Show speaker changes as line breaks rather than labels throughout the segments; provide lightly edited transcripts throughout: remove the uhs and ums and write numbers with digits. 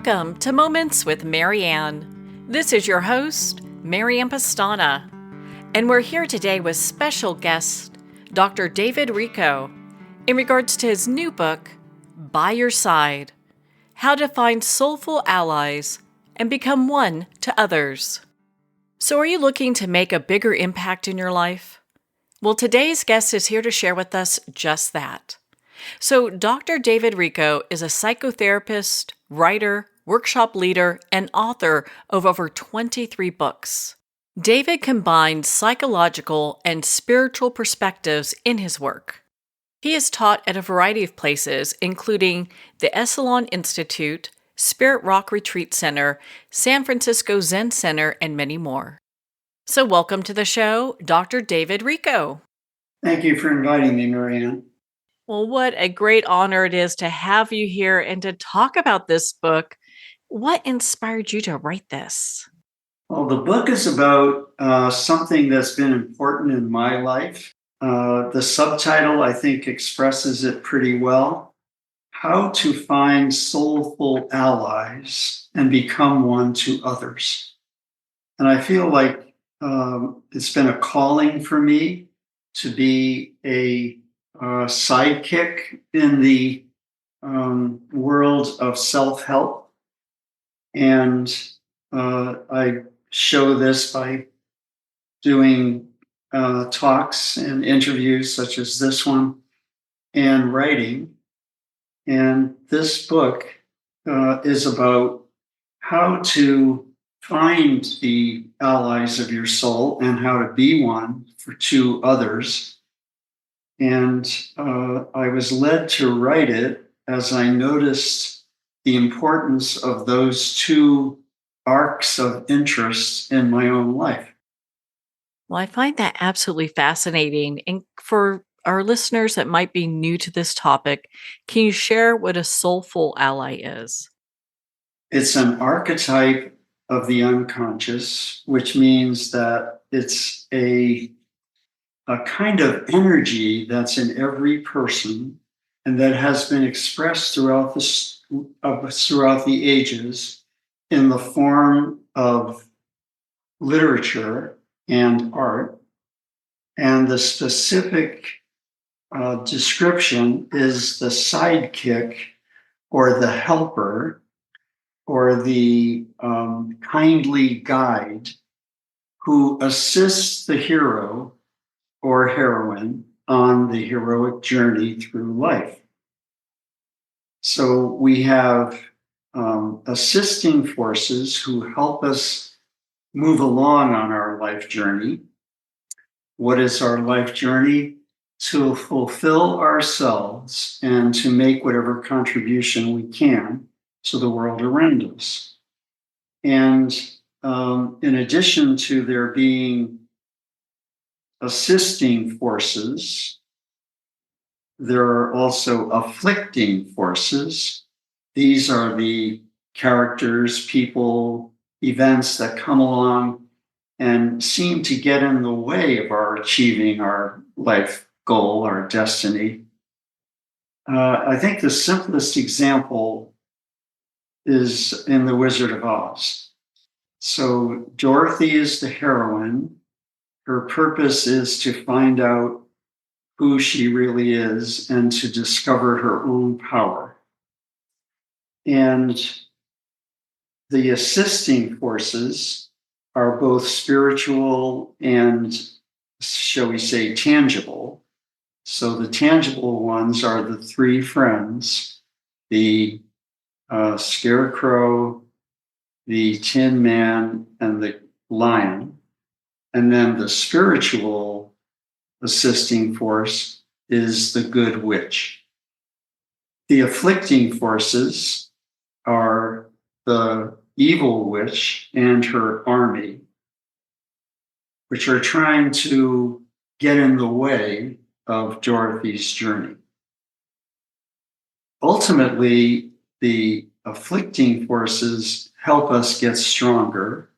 Welcome to Moments with Marianne. This is your host, Marianne Pastana, and we're here today with special guest, Dr. David Richo, in regards to his new book, By Your Side: How to Find Soulful Allies and Become One to Others. So are you looking to make a bigger impact in your life? Well, today's guest is here to share with us just that. So Dr. David Richo is a psychotherapist, writer, workshop leader, and author of over 23 books. David combines psychological and spiritual perspectives in his work. He is taught at a variety of places, including the Esalen Institute, Spirit Rock Retreat Center, San Francisco Zen Center, and many more. So welcome to the show, Dr. David Richo.
Thank you for inviting me, Marianne.
Well, what a great honor it is to have you here and to talk about this book. What inspired you to write this?
Well, the book is about something that's been important in my life. The subtitle, I think, expresses it pretty well. How to Find Soulful Allies and Become One to Others. And I feel like it's been a calling for me to be a sidekick in the world of self-help. And I show this by doing talks and interviews such as this one and writing. And this book is about how to find the allies of your soul and how to be one for two others. And I was led to write it as I noticed the importance of those two arcs of interest in my own life.
Well, I find that absolutely fascinating. And for our listeners that might be new to this topic, can you share what a soulful ally is?
It's an archetype of the unconscious, which means that it's a kind of energy that's in every person and that has been expressed throughout the ages in the form of literature and art. And the specific description is the sidekick or the helper or the kindly guide who assists the hero or heroine on the heroic journey through life. So we have assisting forces who help us move along on our life journey. What is our life journey? To fulfill ourselves and to make whatever contribution we can to the world around us. And in addition to there being assisting forces, there are also afflicting forces. These are the characters, people, events that come along and seem to get in the way of our achieving our life goal, our destiny. I think the simplest example is in The Wizard of Oz. So Dorothy is the heroine. Her purpose is to find out who she really is and to discover her own power. And the assisting forces are both spiritual and, shall we say, tangible. So the tangible ones are the three friends, the Scarecrow, the Tin Man, and the Lion. And then the spiritual assisting force is the Good Witch. The afflicting forces are the Evil Witch and her army, which are trying to get in the way of Dorothy's journey. Ultimately, the afflicting forces help us get stronger,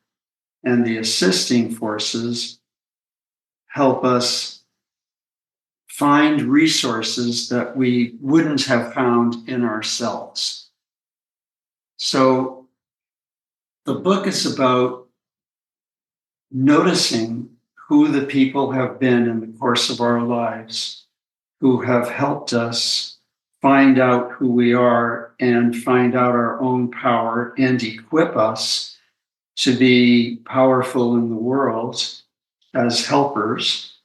and the assisting forces help us find resources that we wouldn't have found in ourselves. So the book is about noticing who the people have been in the course of our lives who have helped us find out who we are and find out our own power and equip us to be powerful in the world as helpers,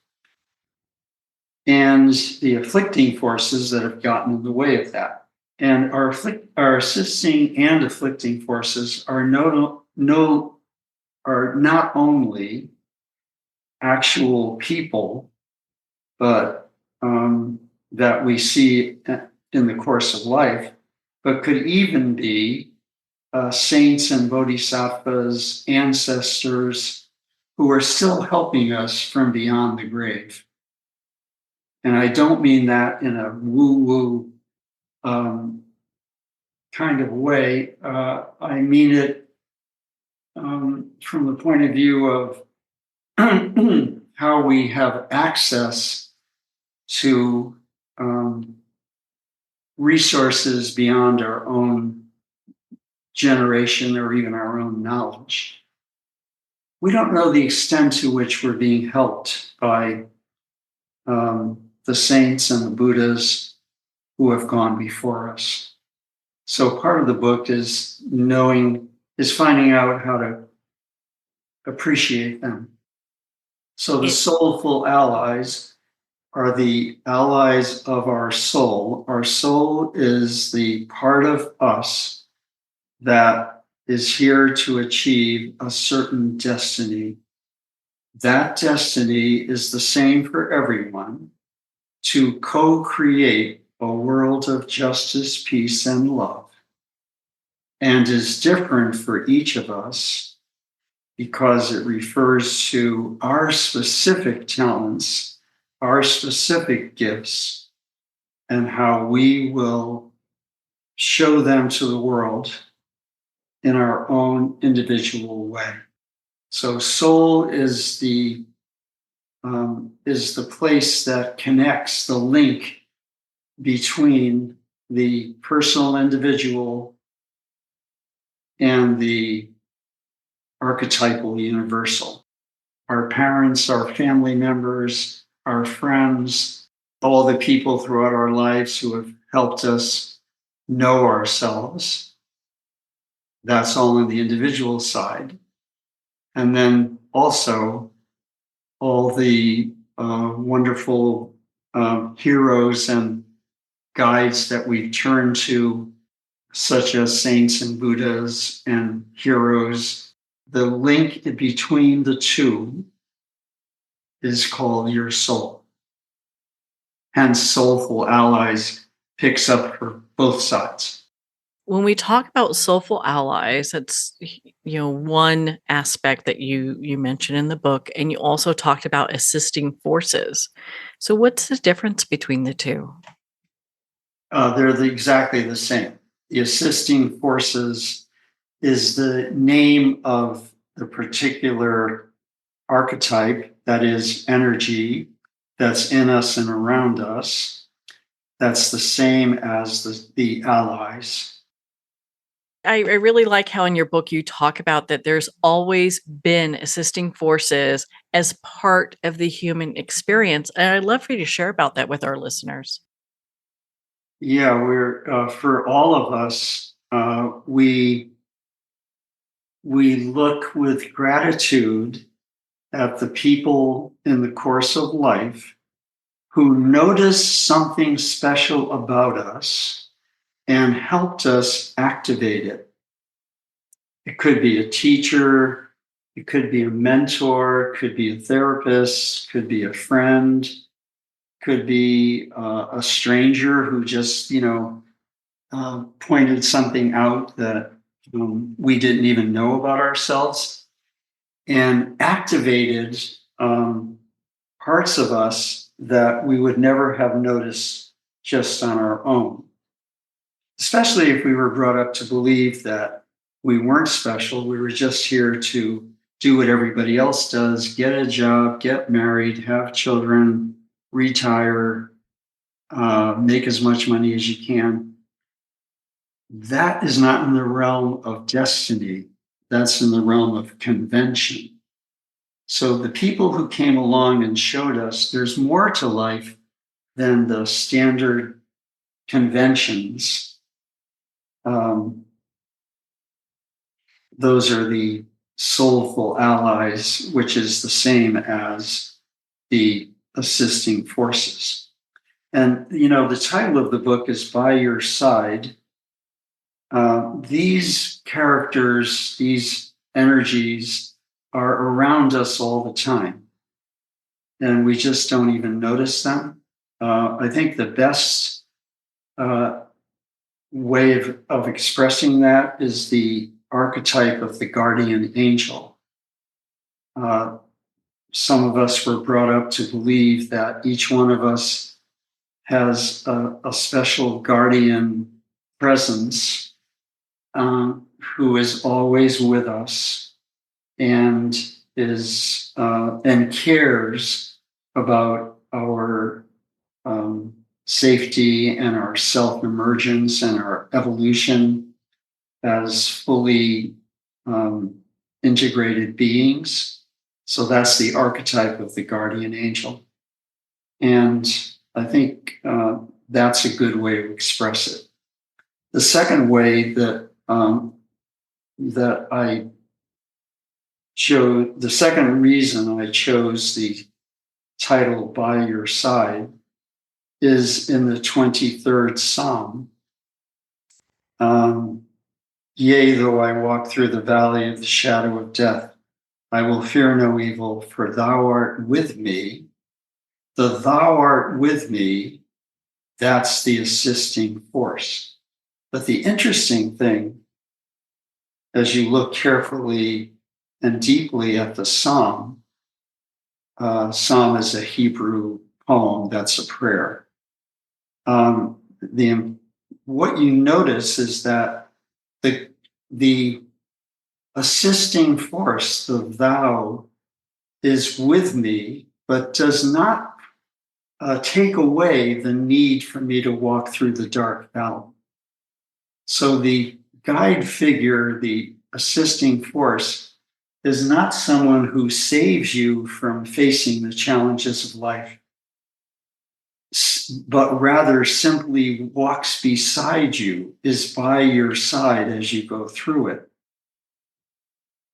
and the afflicting forces that have gotten in the way of that. And our assisting and afflicting forces are are not only actual people, but that we see in the course of life, but could even be saints and bodhisattvas, ancestors who are still helping us from beyond the grave. And I don't mean that in a woo-woo kind of way. I mean it from the point of view of how we have access to resources beyond our own generation or even our own knowledge. We don't know the extent to which we're being helped by the saints and the Buddhas who have gone before us. So part of the book is finding out how to appreciate them. So the soulful allies are the allies of our soul. Our soul is the part of us that is here to achieve a certain destiny. That destiny is the same for everyone, to co-create a world of justice, peace, and love, and is different for each of us because it refers to our specific talents, our specific gifts, and how we will show them to the world in our own individual way. So soul is the place that connects the link between the personal individual and the archetypal universal. Our parents, our family members, our friends, all the people throughout our lives who have helped us know ourselves. That's all on the individual side. And then also all the wonderful heroes and guides that we turn to, such as saints and Buddhas and heroes. The link between the two is called your soul. Hence, Soulful Allies picks up for both sides.
When we talk about soulful allies, that's one aspect that you mentioned in the book, and you also talked about assisting forces. So what's the difference between the two?
They're exactly the same. The assisting forces is the name of the particular archetype, that is energy, that's in us and around us. That's the same as the allies.
I really like how in your book you talk about that there's always been assisting forces as part of the human experience. And I'd love for you to share about that with our listeners.
Yeah, we're for all of us. We look with gratitude at the people in the course of life who noticed something special about us and helped us activate it. It could be a teacher, it could be a mentor, it could be a therapist, could be a friend, could be a stranger who just, pointed something out that we didn't even know about ourselves and activated parts of us that we would never have noticed just on our own, especially if we were brought up to believe that we weren't special. We were just here to do what everybody else does, get a job, get married, have children, retire, make as much money as you can. that is not in the realm of destiny. That's in the realm of convention. So the people who came along and showed us there's more to life than the standard conventions. Those are the soulful allies, which is the same as the assisting forces. And, the title of the book is By Your Side. These characters, these energies are around us all the time, and we just don't even notice them. I think the best way of expressing that is the archetype of the guardian angel. Some of us were brought up to believe that each one of us has a special guardian presence who is always with us and is and cares about our safety and our self-emergence and our evolution as fully integrated beings. So that's the archetype of the guardian angel. And I think that's a good way to express it. The second way that I chose, the second reason I chose the title By Your Side is in the 23rd Psalm. Yea, though I walk through the valley of the shadow of death, I will fear no evil, for thou art with me. The thou art with me, that's the assisting force. But the interesting thing, as you look carefully and deeply at the psalm is a Hebrew poem, that's a prayer. What you notice is that the assisting force, the thou, is with me, but does not take away the need for me to walk through the dark valley. So the guide figure, the assisting force, is not someone who saves you from facing the challenges of life, but rather simply walks beside you, is by your side as you go through it.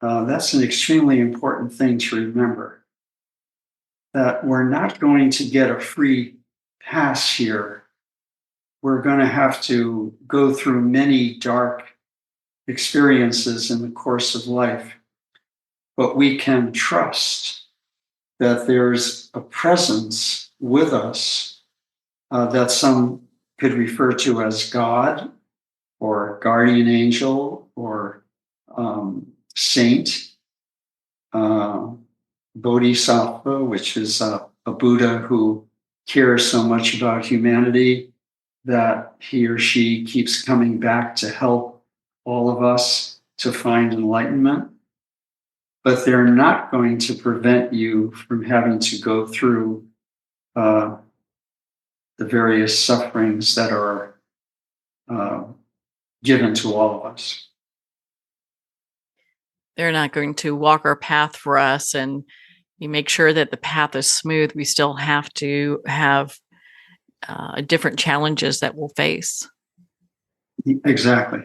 That's an extremely important thing to remember, that we're not going to get a free pass here. We're going to have to go through many dark experiences in the course of life, but we can trust that there's a presence with us that some could refer to as God or guardian angel or saint, bodhisattva, which is a Buddha who cares so much about humanity that he or she keeps coming back to help all of us to find enlightenment. But they're not going to prevent you from having to go through the various sufferings that are given to all of us.
They're not going to walk our path for us, and you make sure that the path is smooth. We still have to have different challenges that we'll face.
Exactly.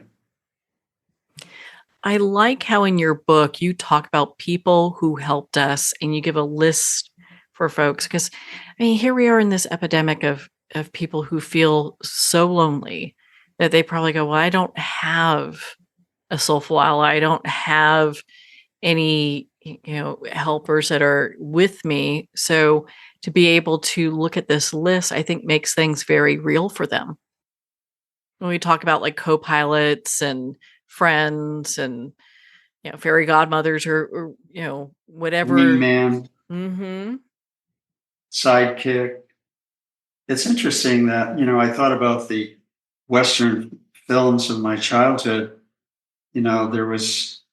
I like how in your book you talk about people who helped us and you give a list for folks, because here we are in this epidemic of people who feel so lonely that they probably go, well, I don't have a soulful ally. I don't have any helpers that are with me. So to be able to look at this list, I think makes things very real for them. When we talk about like co-pilots and friends and fairy godmothers or whatever.
Wingman.
Mm-hmm.
Sidekick. It's interesting that, I thought about the Western films of my childhood.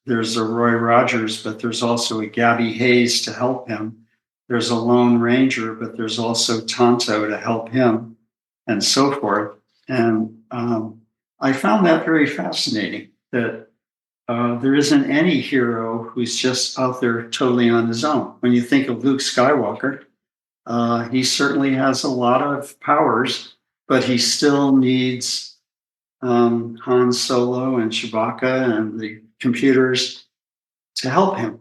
There's a Roy Rogers, but there's also a Gabby Hayes to help him. There's a Lone Ranger, but there's also Tonto to help him, and so forth. And I found that very fascinating that there isn't any hero who's just out there totally on his own. When you think of Luke Skywalker, he certainly has a lot of powers, but he still needs Han Solo and Chewbacca and the computers to help him.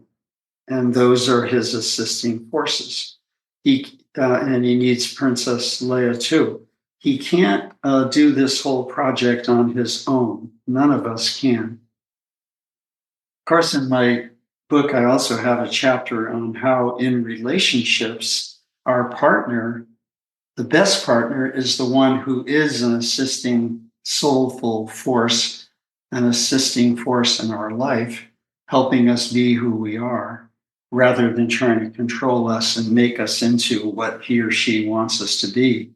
And those are his assisting forces. And he needs Princess Leia too. He can't do this whole project on his own. None of us can. Of course, in my book, I also have a chapter on how in relationships, our partner, the best partner, is the one who is an assisting soulful force, an assisting force in our life, helping us be who we are, rather than trying to control us and make us into what he or she wants us to be.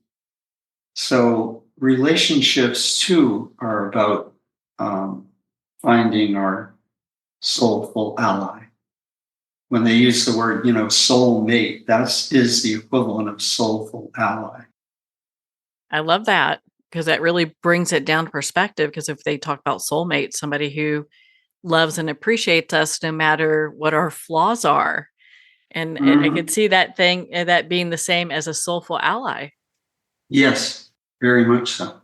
So relationships too are about finding our soulful ally. When they use the word, soul mate, that is the equivalent of soulful ally.
I love that because that really brings it down to perspective. Because if they talk about soulmate, somebody who loves and appreciates us no matter what our flaws are. And I could
Mhm.
see that being the same as a soulful ally.
Yes, very much so.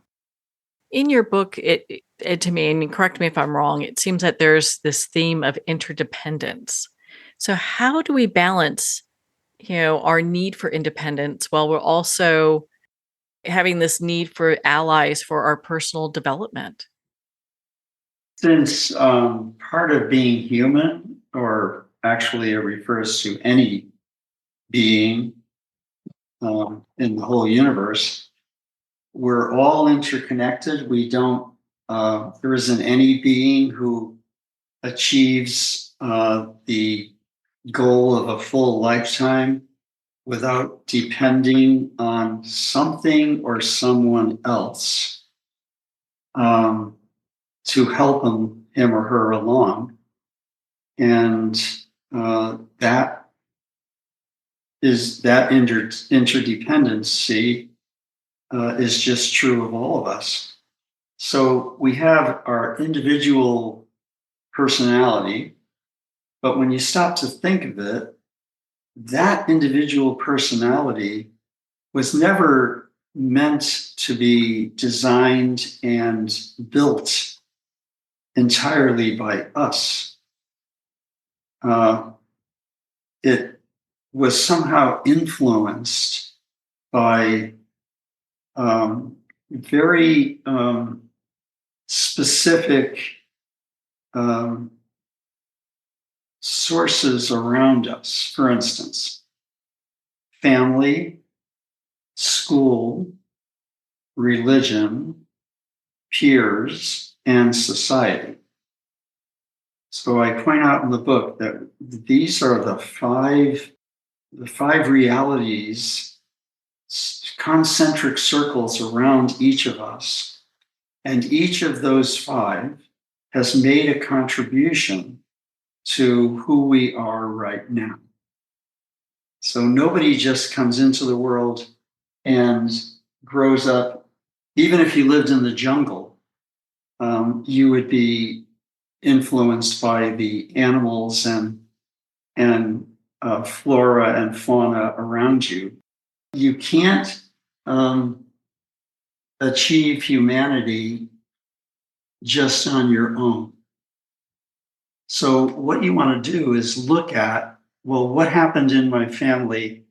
In your book, it to me, and correct me if I'm wrong, it seems that there's this theme of interdependence. So how do we balance, our need for independence while we're also having this need for allies for our personal development?
Since part of being human, or actually it refers to any being in the whole universe, we're all interconnected. There isn't any being who achieves the goal of a full lifetime without depending on something or someone else um, to help him or her along. And that interdependency is just true of all of us. So we have our individual personality, but when you stop to think of it, that individual personality was never meant to be designed and built entirely by us. Uh, it was somehow influenced by very specific um, sources around us. For instance, family, school, religion, peers, and society. So I point out in the book that these are the five realities, concentric circles around each of us. And each of those five has made a contribution to who we are right now. So nobody just comes into the world and grows up. Even if you lived in the jungle, you would be influenced by the animals and flora and fauna around you. You can't achieve humanity just on your own. So what you want to do is look at, well, what happened in my family,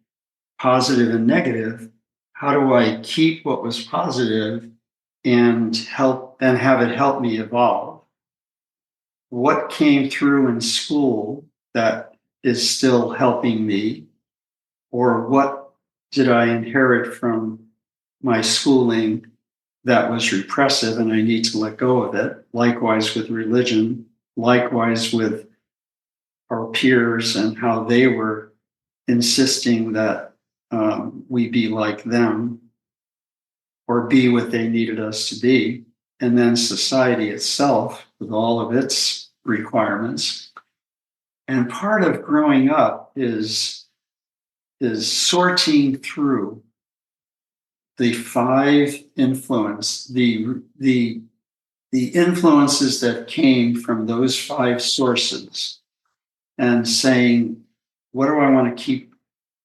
positive and negative? How do I keep what was positive and have it help me evolve? What came through in school that is still helping me? Or what did I inherit from my schooling that was repressive and I need to let go of it? Likewise with religion, likewise with our peers and how they were insisting that we be like them or be what they needed us to be. And then society itself with all of its requirements. And part of growing up is sorting through the five influence, the the influences that came from those 5 sources and saying, what do I want to keep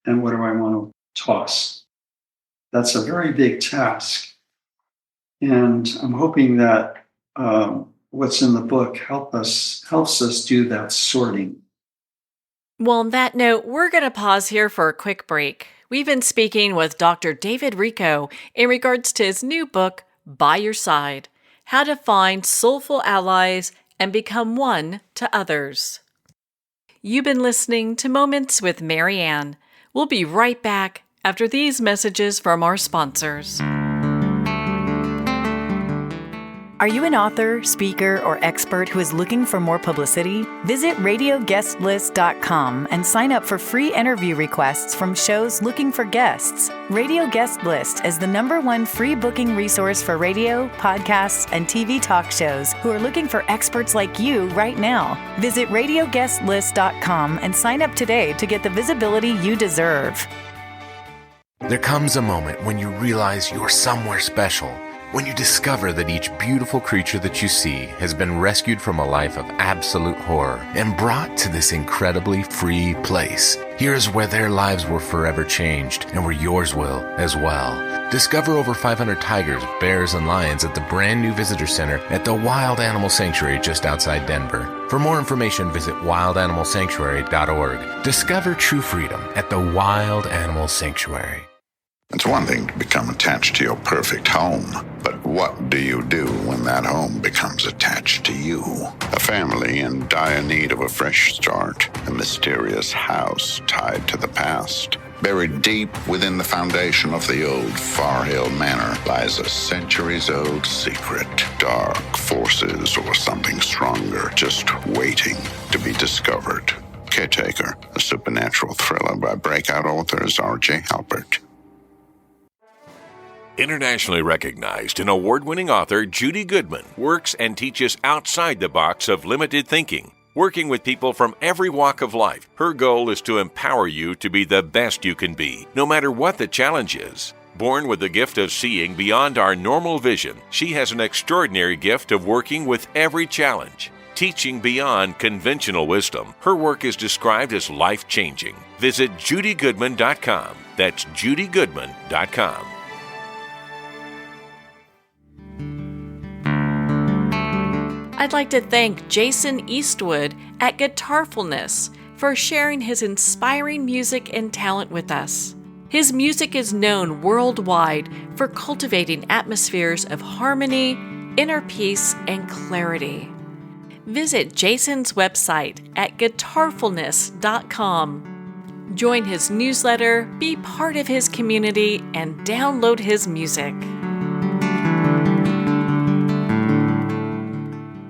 and what do I want to toss? That's a very big task. And I'm hoping that what's in the book helps us do that sorting.
Well, on that note, we're going to pause here for a quick break. We've been speaking with Dr. David Richo in regards to his new book, By Your Side: How to Find Soulful Allies and Become One to Others. You've been listening to Moments with Mary Ann. We'll be right back after these messages from our sponsors.
Are you an author, speaker, or expert who is looking for more publicity? Visit radioguestlist.com and sign up for free interview requests from shows looking for guests. Radio Guest List is the #1 free booking resource for radio, podcasts, and TV talk shows who are looking for experts like you right now. Visit radioguestlist.com and sign up today to get the visibility you deserve.
There comes a moment when you realize you're somewhere special. When you discover that each beautiful creature that you see has been rescued from a life of absolute horror and brought to this incredibly free place. Here's where their lives were forever changed and where yours will as well. Discover over 500 tigers, bears, and lions at the brand new visitor center at the Wild Animal Sanctuary just outside Denver. For more information, visit wildanimalsanctuary.org. Discover true freedom at the Wild Animal Sanctuary.
It's one thing to become attached to your perfect home, but what do you do when that home becomes attached to you? A family in dire need of a fresh start, a mysterious house tied to the past. Buried deep within the foundation of the old Far Hill Manor lies a centuries-old secret. Dark forces or something stronger just waiting to be discovered. Caretaker, a supernatural thriller by breakout authors R.J. Halpert.
Internationally recognized and award-winning author Judy Goodman works and teaches outside the box of limited thinking. Working with people from every walk of life, her goal is to empower you to be the best you can be, no matter what the challenge is. Born with the gift of seeing beyond our normal vision, she has an extraordinary gift of working with every challenge. Teaching beyond conventional wisdom, her work is described as life-changing. Visit judygoodman.com. That's judygoodman.com.
I'd like to thank Jason Eastwood at Guitarfulness for sharing his inspiring music and talent with us. His music is known worldwide for cultivating atmospheres of harmony, inner peace, and clarity. Visit Jason's website at guitarfulness.com. Join his newsletter, be part of his community, and download his music.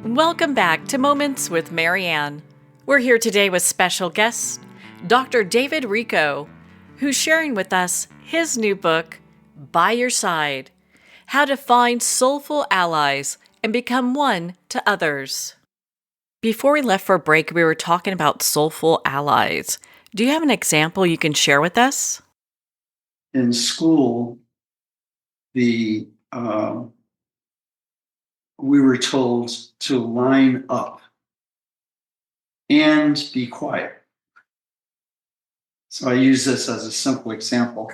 Welcome back to Moments with Mary Ann. We're here today with special guest, Dr. David Richo, who's sharing with us his new book, By Your Side: How to Find Soulful Allies and Become One to Others. Before we left for break, we were talking about soulful allies. Do you have an example you can share with us?
In school, we were told to line up and be quiet. So I use this as a simple example.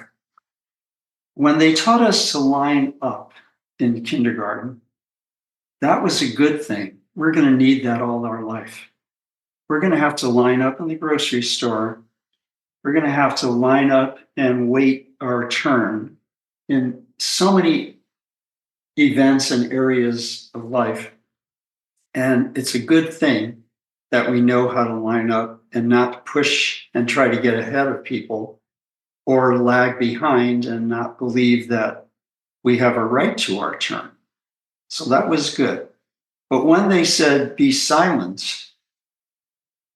When they taught us to line up in kindergarten, that was a good thing. We're going to need that all our life. We're going to have to line up in the grocery store. We're going to have to line up and wait our turn in so many events and areas of life. And it's a good thing that we know how to line up and not push and try to get ahead of people or lag behind and not believe that we have a right to our turn. So that was good. But when they said be silent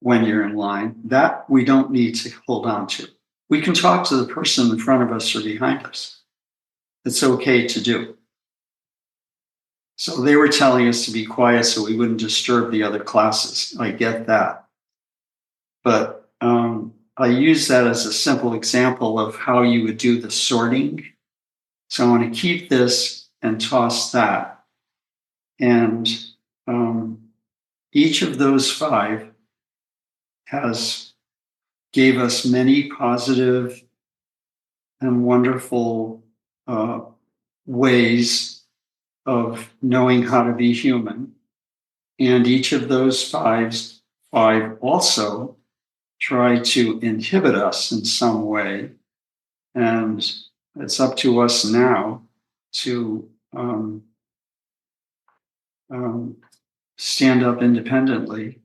when you're in line, that we don't need to hold on to. We can talk to the person in front of us or behind us. It's okay to do. So they were telling us to be quiet so we wouldn't disturb the other classes. I get that. But I use that as a simple example of how you would do the sorting. So I want to keep this and toss that. And each of those five gave us many positive and wonderful ways of knowing how to be human. And each of those five also try to inhibit us in some way. And it's up to us now to stand up independently,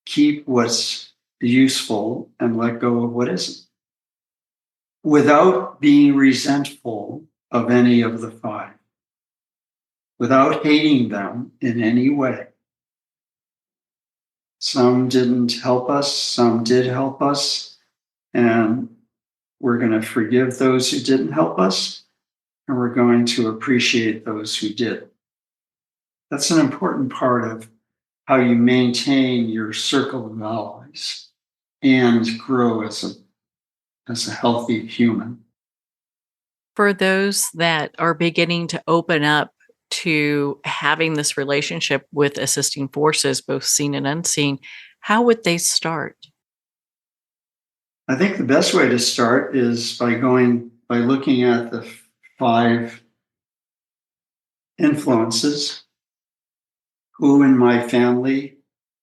keep what's useful, and let go of what isn't, without being resentful of any of the five, without hating them in any way. Some didn't help us, some did help us, and we're going to forgive those who didn't help us, and we're going to appreciate those who did. That's an important part of how you maintain your circle of allies and grow as a healthy human.
For those that are beginning to open up to having this relationship with assisting forces, both seen and unseen, how would they start?
I think the best way to start is by looking at the five influences. Who in my family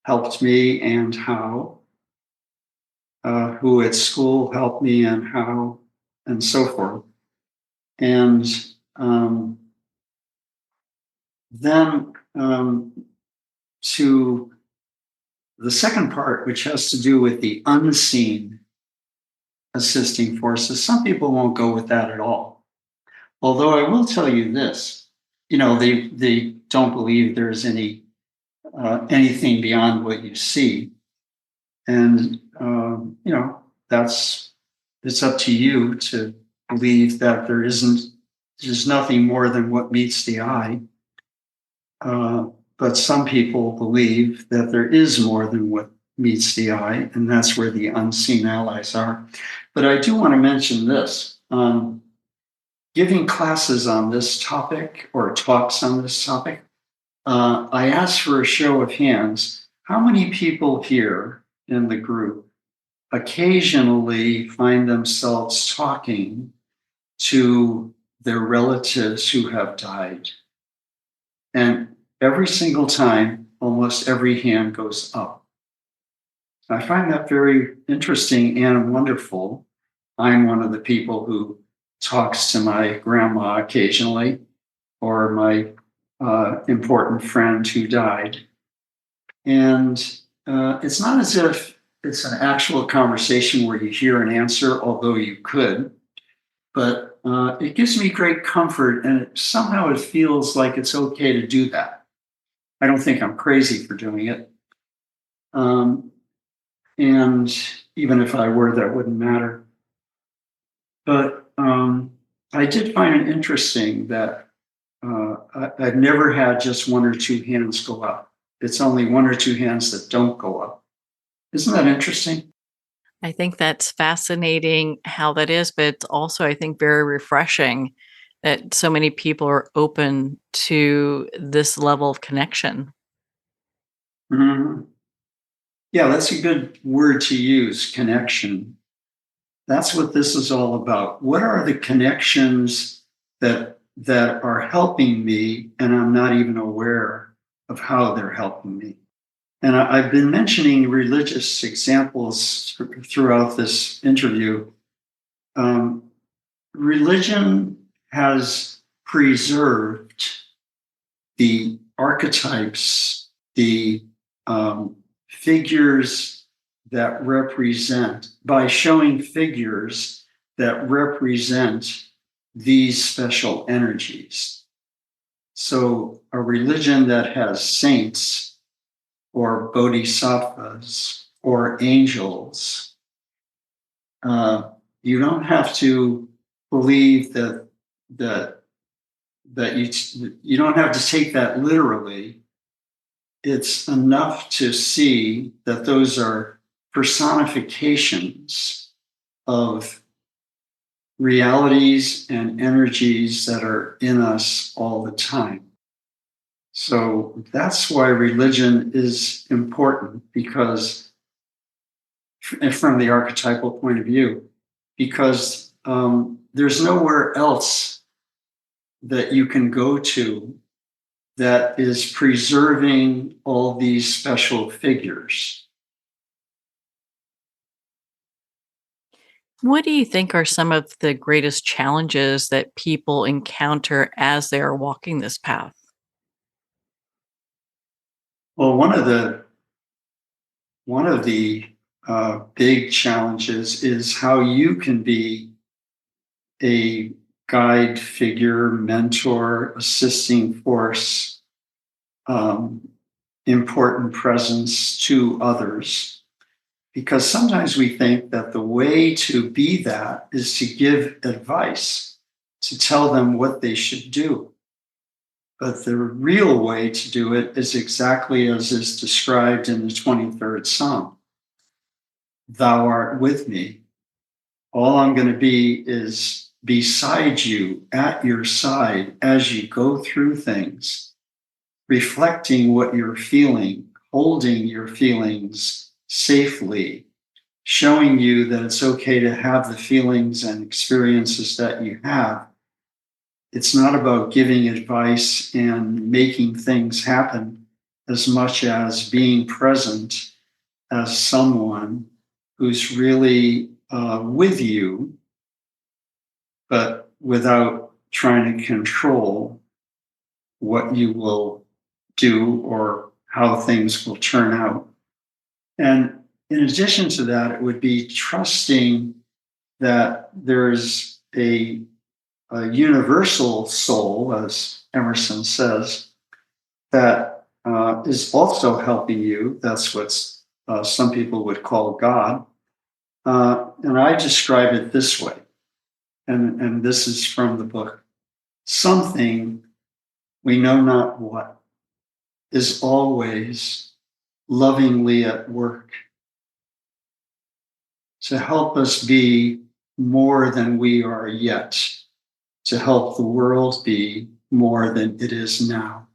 helped me and how? Who at school helped me and how? And so forth. And then to the second part, which has to do with the unseen assisting forces. Some people won't go with that at all. Although I will tell you this, they don't believe there's anything beyond what you see. And, it's up to you to believe that there's nothing more than what meets the eye. But some people believe that there is more than what meets the eye, and that's where the unseen allies are. But I do want to mention this. Giving classes on this topic or talks on this topic, I asked for a show of hands. How many people here in the group occasionally find themselves talking to their relatives who have died? And every single time, almost every hand goes up. I find that very interesting and wonderful. I'm one of the people who talks to my grandma occasionally, or my important friend who died. And it's not as if it's an actual conversation where you hear an answer, although you could, but it gives me great comfort, and somehow it feels like it's okay to do that. I don't think I'm crazy for doing it. And even if I were, that wouldn't matter. But I did find it interesting that I've never had just one or two hands go up. It's only one or two hands that don't go up. Isn't that interesting?
I think that's fascinating how that is, but it's also, I think, very refreshing that so many people are open to this level of connection.
Mm-hmm. Yeah, that's a good word to use, connection. That's what this is all about. What are the connections that are helping me, and I'm not even aware of how they're helping me? And I've been mentioning religious examples throughout this interview. Religion has preserved the archetypes, the figures that represent, by showing figures that represent these special energies. So a religion that has saints or bodhisattvas or angels, you don't have to believe that you don't have to take that literally. It's enough to see that those are personifications of realities and energies that are in us all the time. So that's why religion is important, because from the archetypal point of view, because there's nowhere else that you can go to that is preserving all these special figures.
What do you think are some of the greatest challenges that people encounter as they are walking this path?
Well, one of the big challenges is how you can be a guide figure, mentor, assisting force, important presence to others. Because sometimes we think that the way to be that is to give advice, to tell them what they should do. But the real way to do it is exactly as is described in the 23rd Psalm. Thou art with me. All I'm going to be is beside you, at your side, as you go through things, reflecting what you're feeling, holding your feelings safely, showing you that it's okay to have the feelings and experiences that you have. It's not about giving advice and making things happen as much as being present as someone who's really with you, but without trying to control what you will do or how things will turn out. And in addition to that, it would be trusting that there's a universal soul, as Emerson says, that is also helping you. That's what some people would call God. And I describe it this way, and this is from the book. Something, we know not what, is always lovingly at work to help us be more than we are yet, to help the world be more than it is now.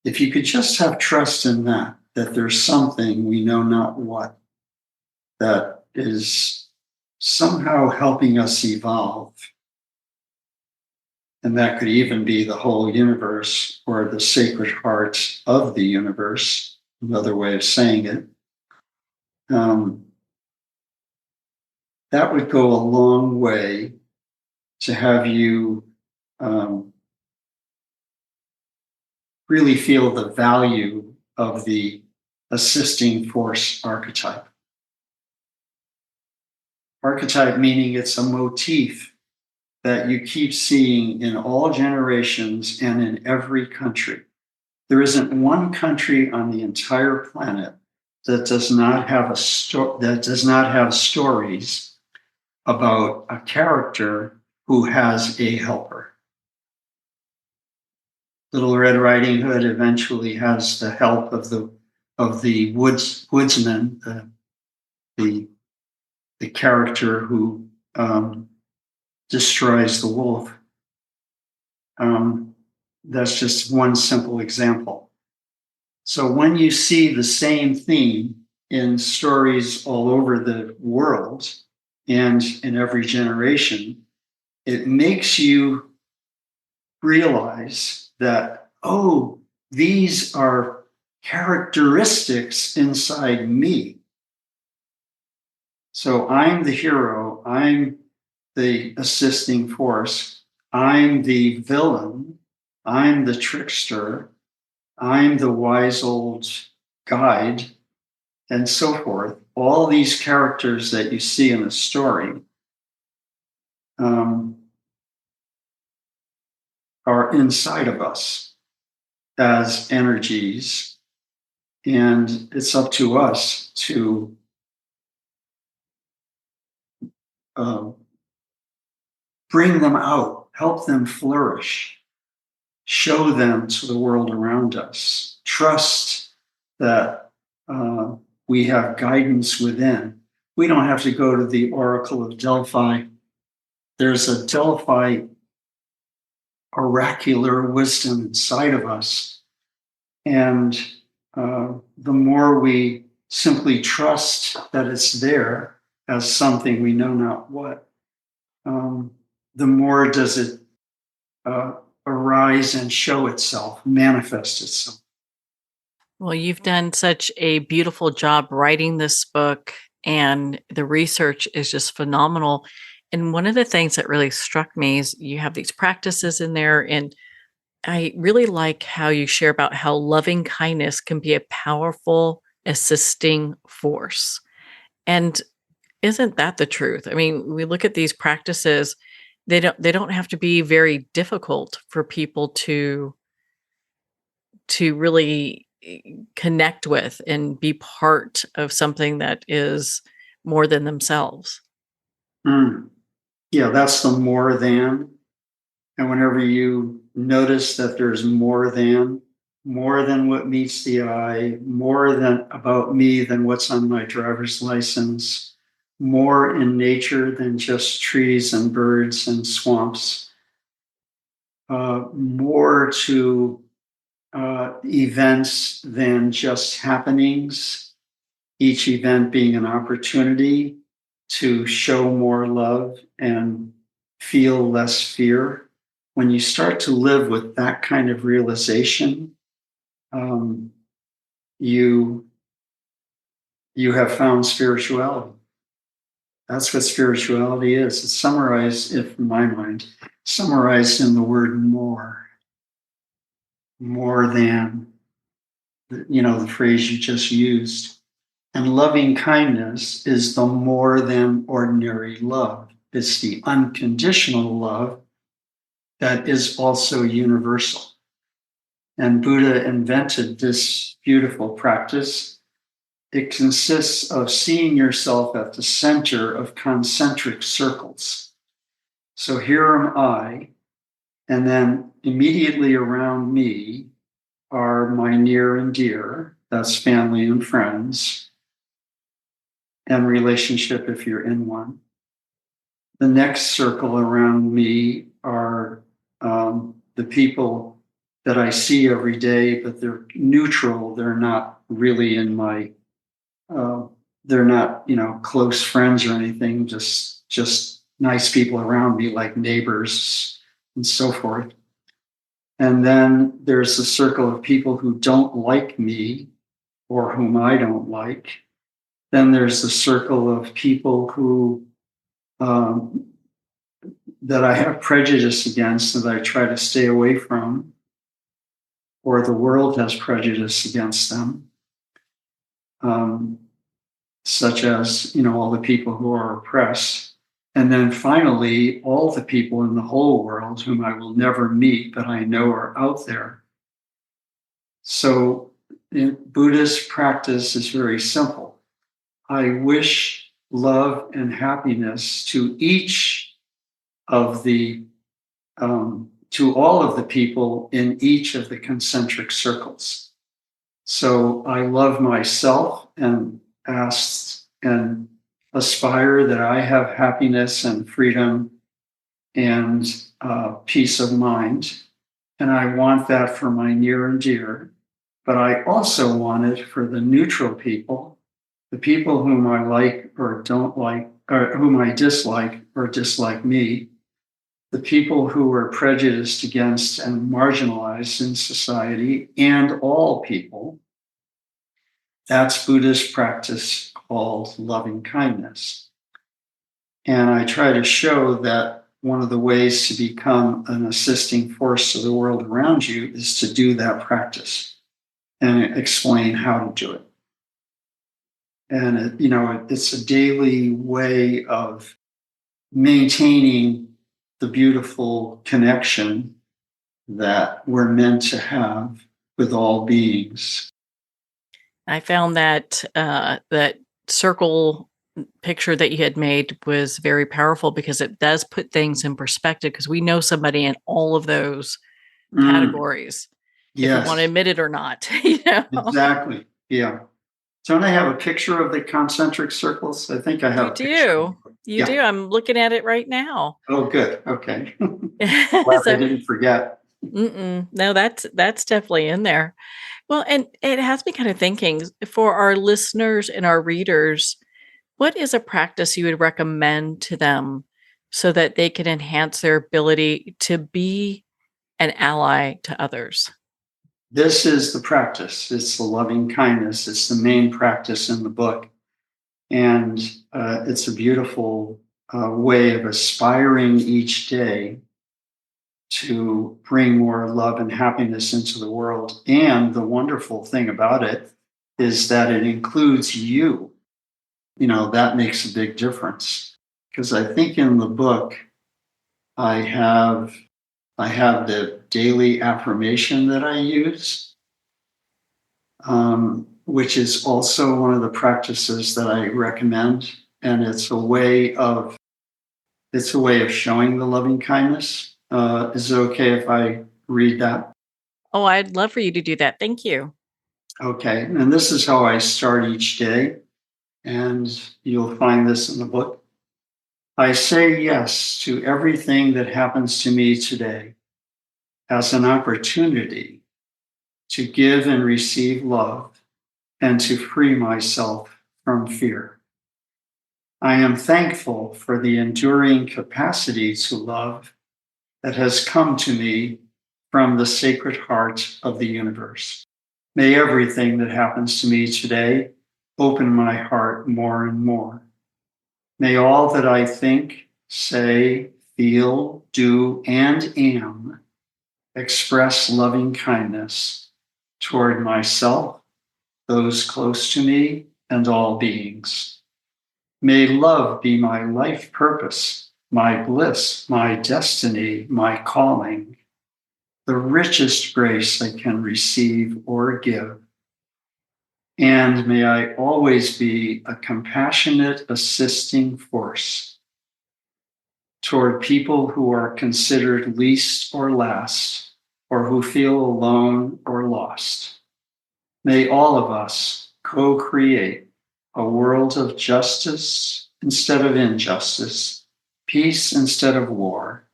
If you could just have trust in that there's something, we know not what, that is somehow helping us evolve. And that could even be the whole universe or the sacred heart of the universe, another way of saying it. That would go a long way to have you really feel the value of the assisting force archetype. Archetype meaning it's a motif that you keep seeing in all generations and in every country. There isn't one country on the entire planet that does not have stories about a character who has a helper. Little Red Riding Hood eventually has the help of the woodsman, the character who destroys the wolf. That's just one simple example. So when you see the same theme in stories all over the world and in every generation, it makes you realize that, oh, these are characteristics inside me. So I'm the hero, I'm the assisting force, I'm the villain, I'm the trickster, I'm the wise old guide, and so forth. All these characters that you see in a story are inside of us as energies, and it's up to us to bring them out, help them flourish, show them to the world around us, trust that we have guidance within. We don't have to go to the Oracle of Delphi. There's a Delphi oracular wisdom inside of us. And the more we simply trust that it's there as something we know not what, the more does it arise and show itself, manifest itself.
Well, you've done such a beautiful job writing this book, and the research is just phenomenal. And one of the things that really struck me is you have these practices in there, and I really like how you share about how loving kindness can be a powerful assisting force. And isn't that the truth? I mean, we look at these practices, they don't have to be very difficult for people to really connect with and be part of something that is more than themselves.
Mm. Yeah, that's the more than. And whenever you notice that there's more than what meets the eye, more than about me than what's on my driver's license, more in nature than just trees and birds and swamps, more to events than just happenings, each event being an opportunity to show more love and feel less fear. When you start to live with that kind of realization, you have found spirituality. That's what spirituality is. It's summarized, in my mind, summarized in the word more than, the phrase you just used. And loving kindness is the more than ordinary love. It's the unconditional love that is also universal. And Buddha invented this beautiful practice. It consists of seeing yourself at the center of concentric circles. So here am I, and then immediately around me are my near and dear, that's family and friends, and relationship if you're in one. The next circle around me are the people that I see every day, but they're neutral. They're not really in my, they're not, close friends or anything, just nice people around me, like neighbors and so forth. And then there's a circle of people who don't like me or whom I don't like. Then there's the circle of people who that I have prejudice against and that I try to stay away from, or the world has prejudice against them, such as, all the people who are oppressed. And then finally, all the people in the whole world whom I will never meet, but I know are out there. So Buddhist practice is very simple. I wish love and happiness to each of the to all of the people in each of the concentric circles. So I love myself and ask and aspire that I have happiness and freedom and peace of mind. And I want that for my near and dear. But I also want it for the neutral people, the people whom I like or don't like, or whom I dislike or dislike me, the people who are prejudiced against and marginalized in society, and all people. That's Buddhist practice called loving kindness. And I try to show that one of the ways to become an assisting force to the world around you is to do that practice and explain how to do it. And it's a daily way of maintaining the beautiful connection that we're meant to have with all beings.
I found that that circle picture that you had made was very powerful because it does put things in perspective, because we know somebody in all of those categories, if we want to
Yes,
admit it or not.
exactly. Yeah. Don't I have a picture of the concentric circles? I think I have
You
a picture.
do. You do. I'm looking at it right now.
Oh, good. Okay. Glad I didn't forget.
No, that's definitely in there. Well, and it has me kind of thinking for our listeners and our readers, what is a practice you would recommend to them so that they can enhance their ability to be an ally to others?
This is the practice. It's the loving kindness. It's the main practice in the book. And it's a beautiful way of aspiring each day to bring more love and happiness into the world. And the wonderful thing about it is that it includes you. That makes a big difference. Because I think in the book, I have the daily affirmation that I use, which is also one of the practices that I recommend. And it's a way of showing the loving kindness. Is it okay if I read that?
Oh, I'd love for you to do that. Thank you.
Okay. And this is how I start each day. And you'll find this in the book. I say yes to everything that happens to me today as an opportunity to give and receive love and to free myself from fear. I am thankful for the enduring capacity to love that has come to me from the sacred heart of the universe. May everything that happens to me today open my heart more and more. May all that I think, say, feel, do, and am express loving kindness toward myself, those close to me, and all beings. May love be my life purpose, my bliss, my destiny, my calling, the richest grace I can receive or give. And may I always be a compassionate, assisting force toward people who are considered least or last, or who feel alone or lost. May all of us co-create a world of justice instead of injustice, peace instead of war,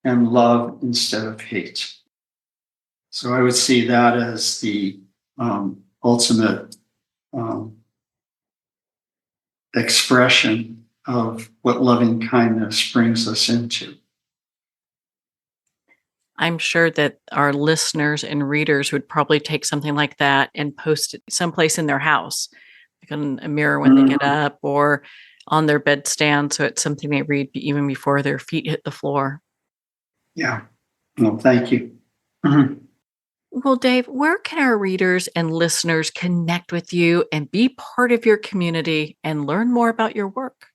and love instead of hate. So I would see that as the ultimate expression of what loving kindness brings us into.
I'm sure that our listeners and readers would probably take something like that and post it someplace in their house, like on a mirror when they get up or on their bedstand. So it's something they read even before their feet hit the floor.
Yeah. Well, thank you. Mm-hmm.
Well, Dave, where can our readers and listeners connect with you and be part of your community and learn more about your work?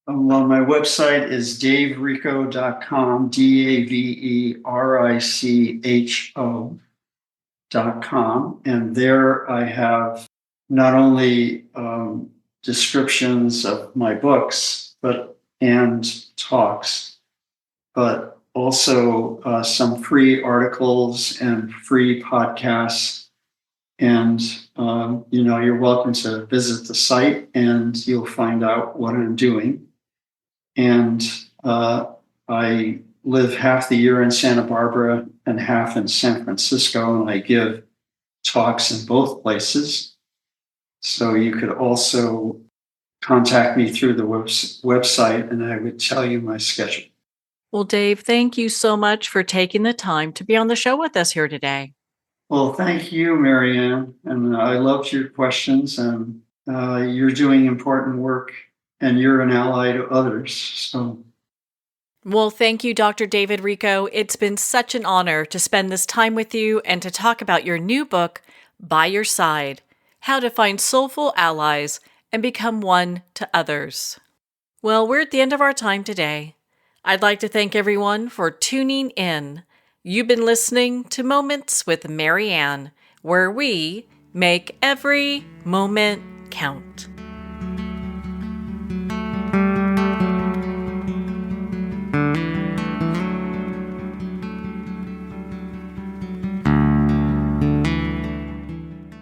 Well, my website is davericho.com, davericho.com. And there I have not only descriptions of my books and talks, but also some free articles and free podcasts. And, you're welcome to visit the site and you'll find out what I'm doing. And I live half the year in Santa Barbara and half in San Francisco, and I give talks in both places. So you could also contact me through the website and I would tell you my schedule.
Well, Dave, thank you so much for taking the time to be on the show with us here today.
Well, thank you, Marianne. And I loved your questions, and you're doing important work and you're an ally to others. So,
well, thank you, Dr. David Richo. It's been such an honor to spend this time with you and to talk about your new book, By Your Side: How to Find Soulful Allies and Become One to Others. Well, we're at the end of our time today. I'd like to thank everyone for tuning in. You've been listening to Moments with Marianne, where we make every moment count.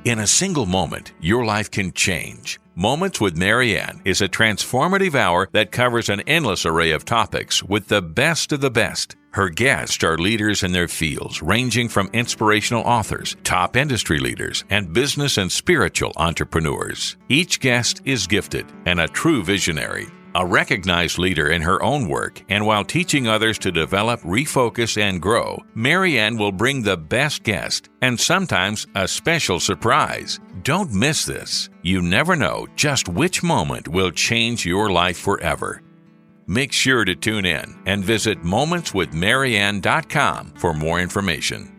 In a single moment, your life can change. Moments with Marianne is a transformative hour that covers an endless array of topics with the best of the best. Her guests are leaders in their fields, ranging from inspirational authors, top industry leaders, and business and spiritual entrepreneurs. Each guest is gifted and a true visionary, a recognized leader in her own work, and while teaching others to develop, refocus, and grow, Marianne will bring the best guest and sometimes a special surprise. Don't miss this. You never know just which moment will change your life forever. Make sure to tune in and visit momentswithmarianne.com for more information.